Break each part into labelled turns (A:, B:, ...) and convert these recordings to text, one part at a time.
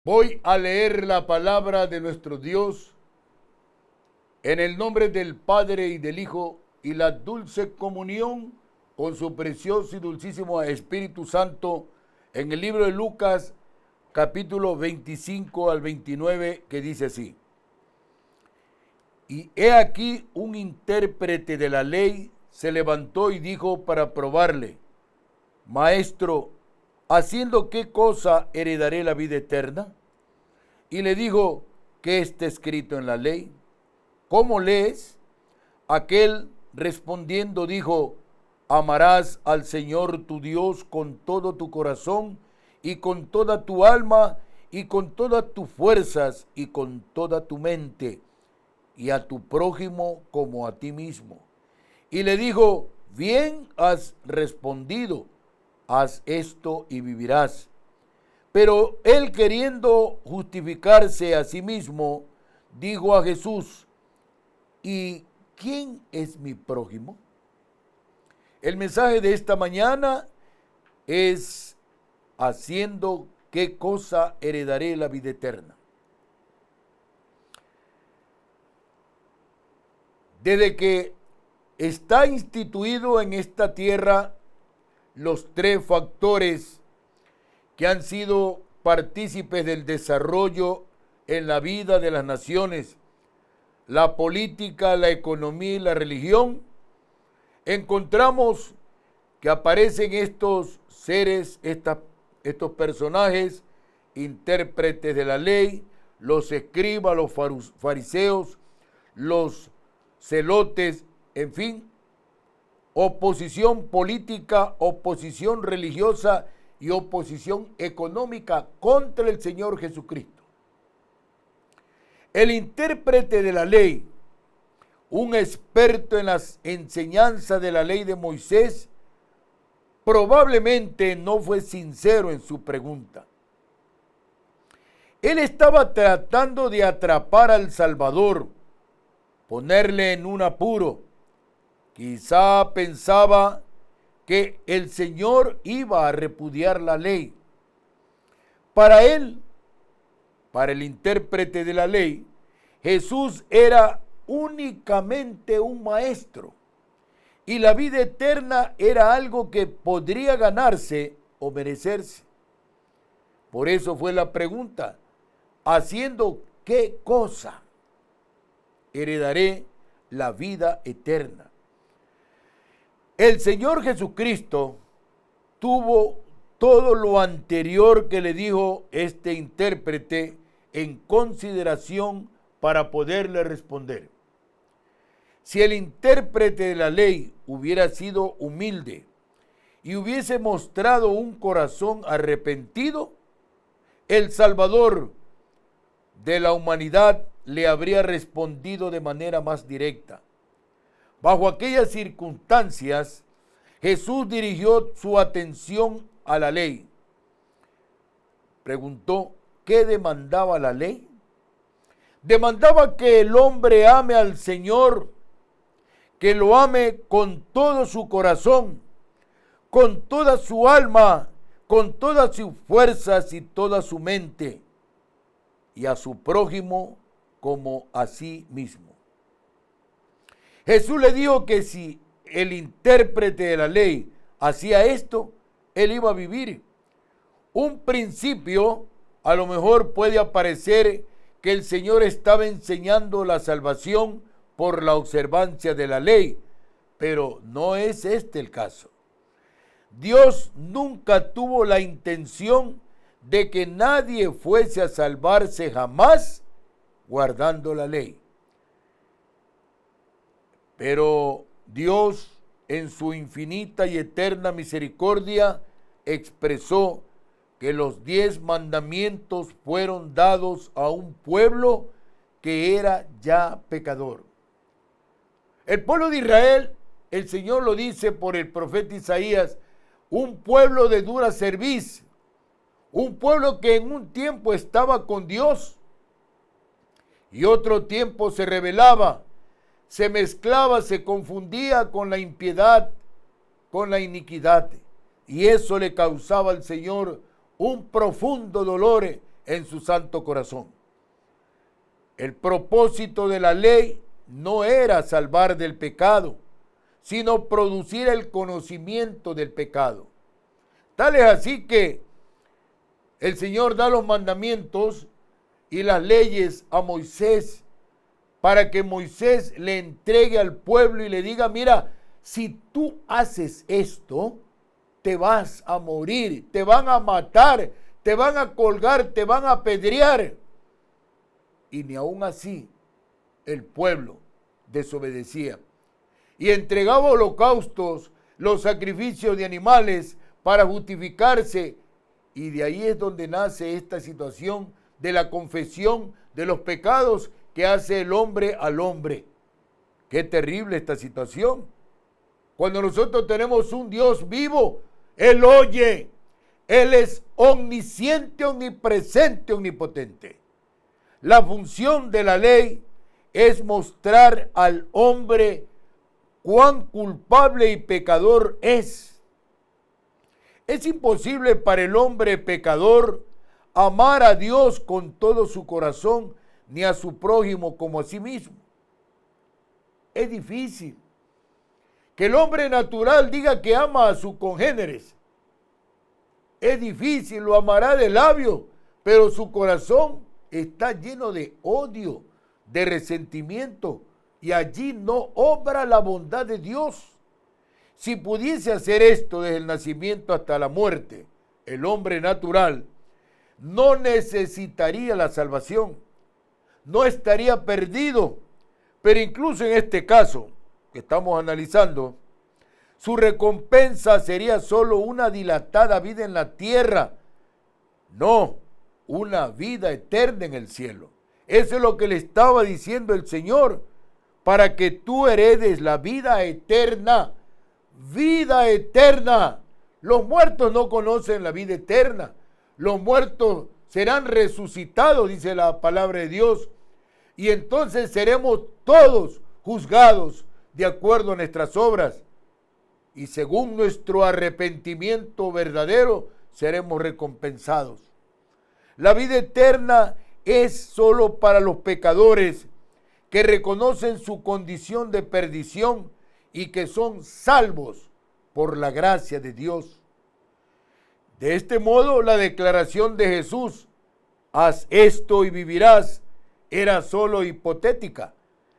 A: Voy a leer la palabra de nuestro Dios en el nombre del Padre y del Hijo y la dulce comunión con su precioso y dulcísimo Espíritu Santo en el libro de Lucas, capítulo 25 al 29, que dice así. Y he aquí un intérprete de la ley se levantó y dijo para probarle: Maestro, ¿haciendo qué cosa heredaré la vida eterna? Y le dijo: ¿qué está escrito en la ley? ¿Cómo lees? Aquel respondiendo dijo: amarás al Señor tu Dios con todo tu corazón y con toda tu alma y con todas tus fuerzas y con toda tu mente, y a tu prójimo como a ti mismo. Y le dijo: bien has respondido, haz esto y vivirás. Pero él, queriendo justificarse a sí mismo, dijo a Jesús: ¿y quién es mi prójimo? El mensaje de esta mañana es: haciendo qué cosa heredaré la vida eterna. Desde que está instituido en esta tierra los tres factores que han sido partícipes del desarrollo en la vida de las naciones, la política, la economía y la religión, encontramos que aparecen estos seres, estos personajes, intérpretes de la ley, los escribas, los fariseos, los celotes, en fin, oposición política, oposición religiosa y oposición económica contra el Señor Jesucristo. El intérprete de la ley, un experto en las enseñanzas de la ley de Moisés, probablemente no fue sincero en su pregunta. Él estaba tratando de atrapar al Salvador, ponerle en un apuro. Quizá pensaba que el Señor iba a repudiar la ley. Para él, para el intérprete de la ley, Jesús era únicamente un maestro y la vida eterna era algo que podría ganarse o merecerse. Por eso fue la pregunta: ¿haciendo qué cosa heredaré la vida eterna? El Señor Jesucristo tuvo todo lo anterior que le dijo este intérprete en consideración para poderle responder. Si el intérprete de la ley hubiera sido humilde y hubiese mostrado un corazón arrepentido, el Salvador de la humanidad le habría respondido de manera más directa. Bajo aquellas circunstancias, Jesús dirigió su atención a la ley. Preguntó: ¿qué demandaba la ley? Demandaba que el hombre ame al Señor, que lo ame con todo su corazón, con toda su alma, con todas sus fuerzas y toda su mente, y a su prójimo como a sí mismo. Jesús le dijo que si el intérprete de la ley hacía esto, él iba a vivir. Un principio, a lo mejor puede aparecer que el Señor estaba enseñando la salvación por la observancia de la ley, pero no es este el caso. Dios nunca tuvo la intención de que nadie fuese a salvarse jamás guardando la ley. Pero Dios, en su infinita y eterna misericordia, expresó que los 10 mandamientos fueron dados a un pueblo que era ya pecador. El pueblo de Israel, el Señor lo dice por el profeta Isaías: un pueblo de dura cerviz, un pueblo que en un tiempo estaba con Dios y otro tiempo se rebelaba, se mezclaba, se confundía con la impiedad, con la iniquidad, y eso le causaba al Señor un profundo dolor en su santo corazón. El propósito de la ley no era salvar del pecado, sino producir el conocimiento del pecado. Tal es así que el Señor da los mandamientos y las leyes a Moisés para que Moisés le entregue al pueblo y le diga, mira, si tú haces esto, te vas a morir, te van a matar, te van a colgar, te van a apedrear. Y ni aún así el pueblo desobedecía y entregaba holocaustos, los sacrificios de animales para justificarse. Y de ahí es donde nace esta situación de la confesión de los pecados que hace el hombre al hombre. Qué terrible esta situación. Cuando nosotros tenemos un Dios vivo, Él oye, Él es omnisciente, omnipresente, omnipotente. La función de la ley es mostrar al hombre cuán culpable y pecador es. Es imposible para el hombre pecador amar a Dios con todo su corazón, ni a su prójimo como a sí mismo. Es difícil que el hombre natural diga que ama a sus congéneres. Es difícil, lo amará de labio, pero su corazón está lleno de odio, de resentimiento, y allí no obra la bondad de Dios. Si pudiese hacer esto desde el nacimiento hasta la muerte, el hombre natural no necesitaría la salvación, no estaría perdido, pero incluso en este caso que estamos analizando, su recompensa sería solo una dilatada vida en la tierra, no una vida eterna en el cielo. Eso es lo que le estaba diciendo el Señor, para que tú heredes la vida eterna. Vida eterna. Los muertos no conocen la vida eterna. Los muertos serán resucitados, dice la palabra de Dios, y entonces seremos todos juzgados de acuerdo a nuestras obras, y según nuestro arrepentimiento verdadero seremos recompensados. La vida eterna es solo para los pecadores que reconocen su condición de perdición y que son salvos por la gracia de Dios. De este modo, la declaración de Jesús, haz esto y vivirás, era solo hipotética.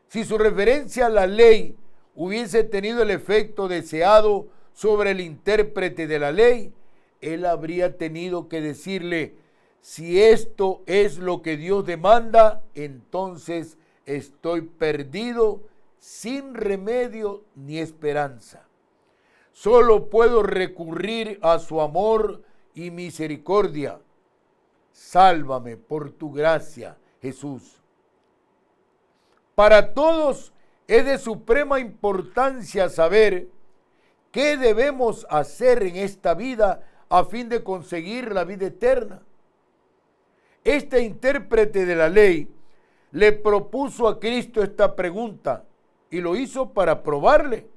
A: Si su referencia a la ley hubiese tenido el efecto deseado sobre el intérprete de la ley, él habría tenido que decirle, si esto es lo que Dios demanda, entonces estoy perdido, sin remedio ni esperanza. Solo puedo recurrir a su amor y misericordia. Sálvame por tu gracia, Jesús. Para todos es de suprema importancia saber qué debemos hacer en esta vida a fin de conseguir la vida eterna. Este intérprete de la ley le propuso a Cristo esta pregunta y lo hizo para probarle.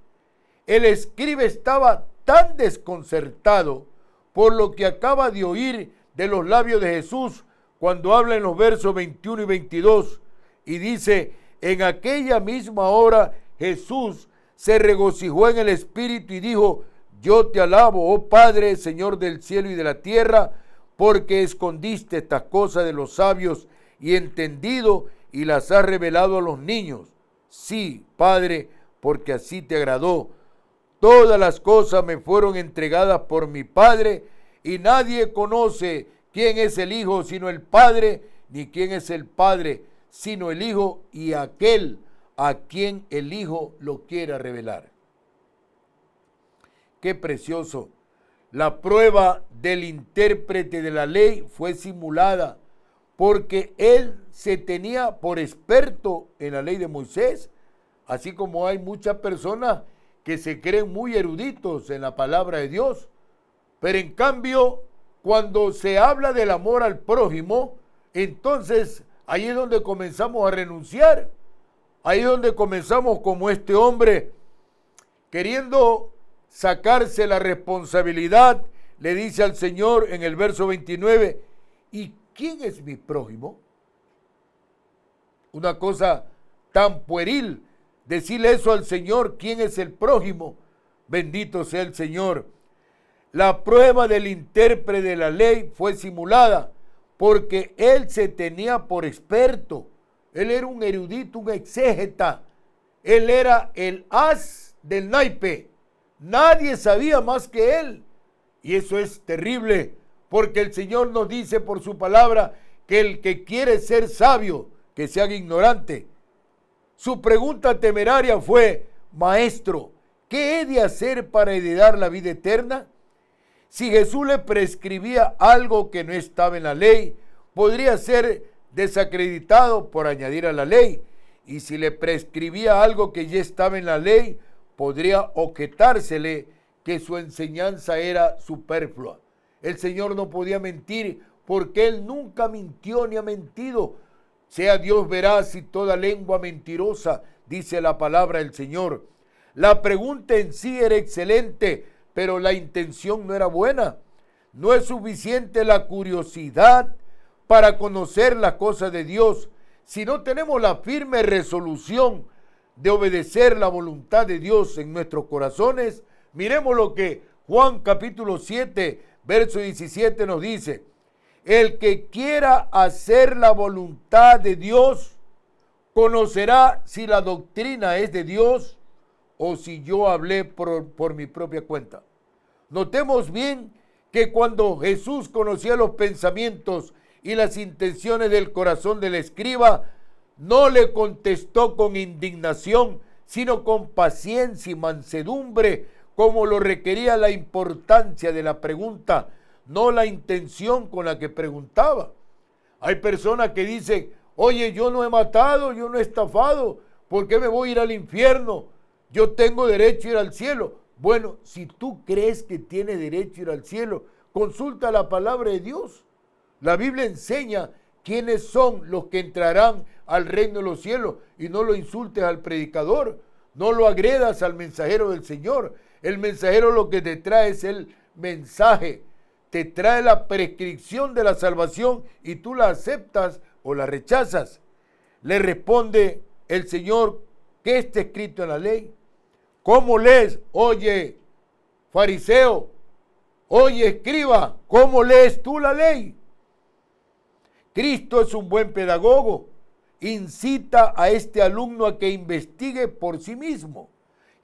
A: El escriba estaba tan desconcertado por lo que acaba de oír de los labios de Jesús cuando habla en los versos 21 y 22 y dice, en aquella misma hora Jesús se regocijó en el Espíritu y dijo, yo te alabo, oh Padre, Señor del cielo y de la tierra, porque escondiste estas cosas de los sabios y entendido y las has revelado a los niños. Sí, Padre, porque así te agradó. Todas las cosas me fueron entregadas por mi Padre, y nadie conoce quién es el Hijo sino el Padre, ni quién es el Padre sino el Hijo, y aquel a quien el Hijo lo quiera revelar. Qué precioso. La prueba del intérprete de la ley fue simulada, porque él se tenía por experto en la ley de Moisés, así como hay muchas personas que se creen muy eruditos en la palabra de Dios. Pero en cambio, cuando se habla del amor al prójimo, entonces ahí es donde comenzamos a renunciar. Ahí es donde comenzamos como este hombre, queriendo sacarse la responsabilidad, le dice al Señor en el verso 29, ¿y ¿quién es mi prójimo? Una cosa tan pueril, decirle eso al Señor, ¿quién es el prójimo? Bendito sea el Señor. La prueba del intérprete de la ley fue simulada porque él se tenía por experto. Él era un erudito, un exégeta. Él era el as del naipe. Nadie sabía más que él. Y eso es terrible, porque el Señor nos dice por su palabra que el que quiere ser sabio, que se haga ignorante. Su pregunta temeraria fue: Maestro, ¿qué he de hacer para heredar la vida eterna? Si Jesús le prescribía algo que no estaba en la ley, podría ser desacreditado por añadir a la ley. Y si le prescribía algo que ya estaba en la ley, podría objetársele que su enseñanza era superflua. El Señor no podía mentir porque Él nunca mintió ni ha mentido. Sea Dios veraz y toda lengua mentirosa, dice la palabra del Señor. La pregunta en sí era excelente, pero la intención no era buena. No es suficiente la curiosidad para conocer las cosas de Dios. Si no tenemos la firme resolución de obedecer la voluntad de Dios en nuestros corazones, miremos lo que Juan capítulo 7, verso 17 nos dice: el que quiera hacer la voluntad de Dios, conocerá si la doctrina es de Dios o si yo hablé por mi propia cuenta. Notemos bien que cuando Jesús conocía los pensamientos y las intenciones del corazón del escriba, no le contestó con indignación, sino con paciencia y mansedumbre, como lo requería la importancia de la pregunta, no la intención con la que preguntaba. Hay personas que dicen: oye, yo no he matado, yo no he estafado, ¿por qué me voy a ir al infierno? Yo tengo derecho a ir al cielo. Bueno, si tú crees que tienes derecho a ir al cielo, consulta la palabra de Dios. La Biblia enseña quiénes son los que entrarán al reino de los cielos, y no lo insultes al predicador, no lo agredas al mensajero del Señor. El mensajero lo que te trae es el mensaje, te trae la prescripción de la salvación y tú la aceptas o la rechazas. Le responde el Señor: ¿qué está escrito en la ley? ¿Cómo lees? Oye, fariseo, oye, escriba, ¿cómo lees tú la ley? Cristo es un buen pedagogo. Incita a este alumno a que investigue por sí mismo,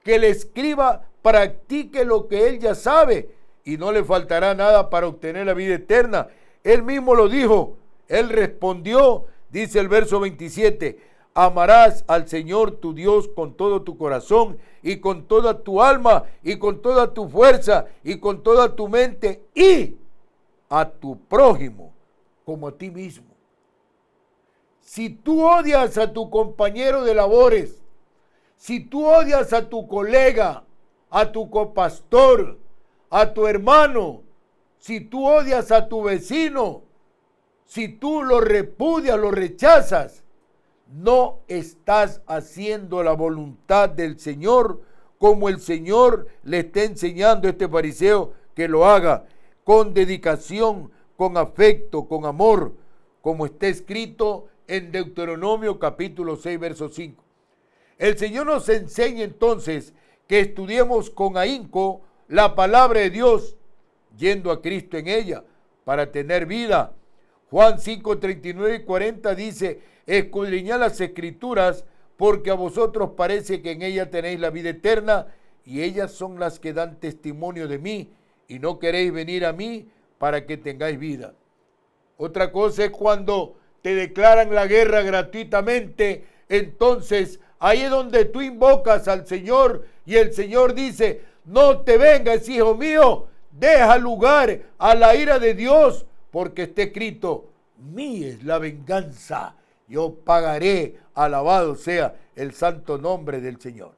A: que el escriba practique lo que él ya sabe y no le faltará nada para obtener la vida eterna. Él mismo lo dijo. Él respondió, dice el verso 27, amarás al Señor tu Dios con todo tu corazón y con toda tu alma y con toda tu fuerza y con toda tu mente, y a tu prójimo como a ti mismo. Si tú odias a tu compañero de labores, si tú odias a tu colega, a tu copastor, a tu hermano, si tú odias a tu vecino, si tú lo repudias, lo rechazas, no estás haciendo la voluntad del Señor como el Señor le está enseñando a este fariseo que lo haga con dedicación, con afecto, con amor, como está escrito en Deuteronomio capítulo 6, verso 5. El Señor nos enseña entonces que estudiemos con ahínco la palabra de Dios, yendo a Cristo en ella para tener vida. Juan 5, 39 y 40 dice: escudriñad las escrituras, porque a vosotros parece que en ellas tenéis la vida eterna, y ellas son las que dan testimonio de mí, y no queréis venir a mí para que tengáis vida. Otra cosa es cuando te declaran la guerra gratuitamente, entonces ahí es donde tú invocas al Señor y el Señor dice: no te vengas, hijo mío, deja lugar a la ira de Dios, porque está escrito: mía es la venganza, yo pagaré, alabado sea el santo nombre del Señor.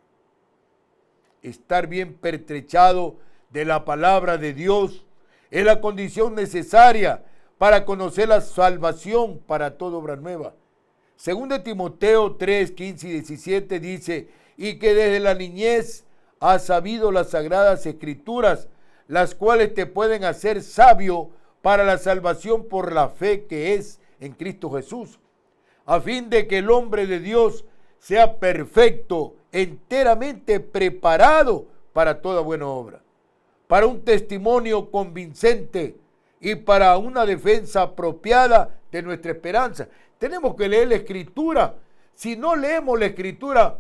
A: Estar bien pertrechado de la palabra de Dios es la condición necesaria para conocer la salvación para toda obra nueva. Según de Timoteo 3, 15 y 17 dice: y que desde la niñez has sabido las sagradas escrituras, las cuales te pueden hacer sabio para la salvación por la fe que es en Cristo Jesús, a fin de que el hombre de Dios sea perfecto, enteramente preparado para toda buena obra, para un testimonio convincente y para una defensa apropiada de nuestra esperanza. Tenemos que leer la Escritura. Si no leemos la Escritura,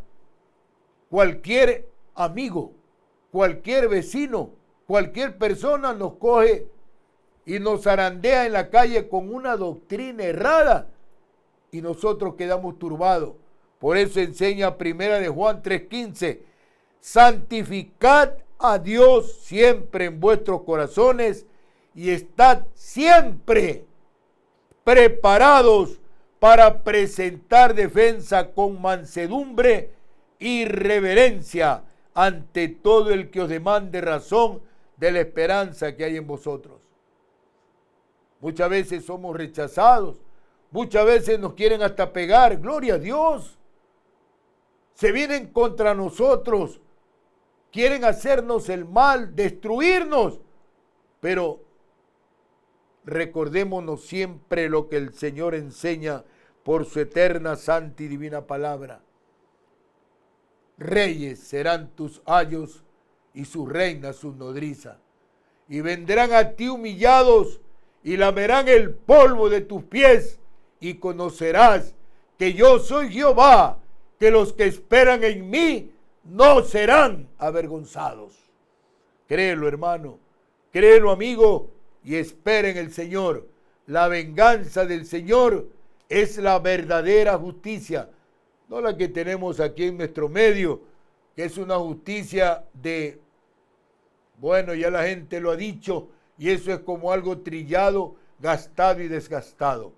A: cualquier amigo, cualquier vecino, cualquier persona nos coge y nos zarandea en la calle con una doctrina errada y nosotros quedamos turbados. Por eso enseña 1 de Juan 3:15, santificad a Dios siempre en vuestros corazones y estad siempre preparados para presentar defensa con mansedumbre y reverencia ante todo el que os demande razón de la esperanza que hay en vosotros. Muchas veces somos rechazados, muchas veces nos quieren hasta pegar, gloria a Dios. Se vienen contra nosotros, quieren hacernos el mal, destruirnos, pero recordémonos siempre lo que el Señor enseña por su eterna, santa y divina palabra. Reyes serán tus ayos y sus reinas sus nodrizas, y vendrán a ti humillados y lamerán el polvo de tus pies, y conocerás que yo soy Jehová, que los que esperan en mí no serán avergonzados. Créelo, hermano, créelo, amigo, y espera en el Señor. La venganza del Señor es la verdadera justicia, no la que tenemos aquí en nuestro medio, que es una justicia de, bueno, ya la gente lo ha dicho, y eso es como algo trillado, gastado y desgastado.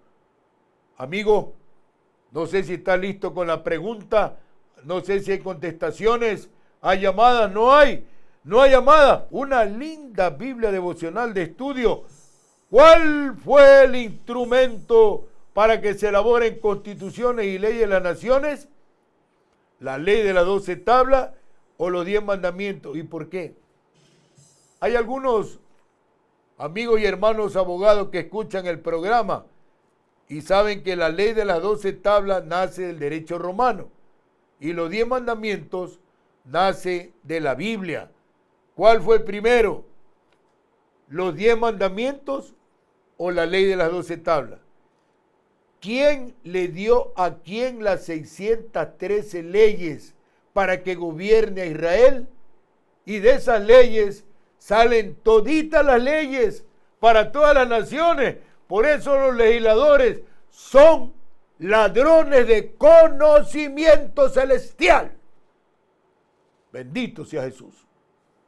A: Amigo, no sé si está listo con la pregunta, no sé si hay contestaciones, hay llamadas, no hay llamada. Una linda Biblia devocional de estudio. ¿Cuál fue el instrumento para que se elaboren constituciones y leyes de las naciones? ¿La ley de las 12 tablas o los 10 mandamientos? ¿Y por qué? Hay algunos amigos y hermanos abogados que escuchan el programa y saben que la ley de las 12 tablas nace del derecho romano y los 10 mandamientos nace de la Biblia. ¿Cuál fue el primero? ¿Los 10 mandamientos o la ley de las 12 tablas? ¿Quién le dio a quién las 613 leyes para que gobierne a Israel? Y de esas leyes salen toditas las leyes para todas las naciones. Por eso los legisladores son ladrones de conocimiento celestial. Bendito sea Jesús.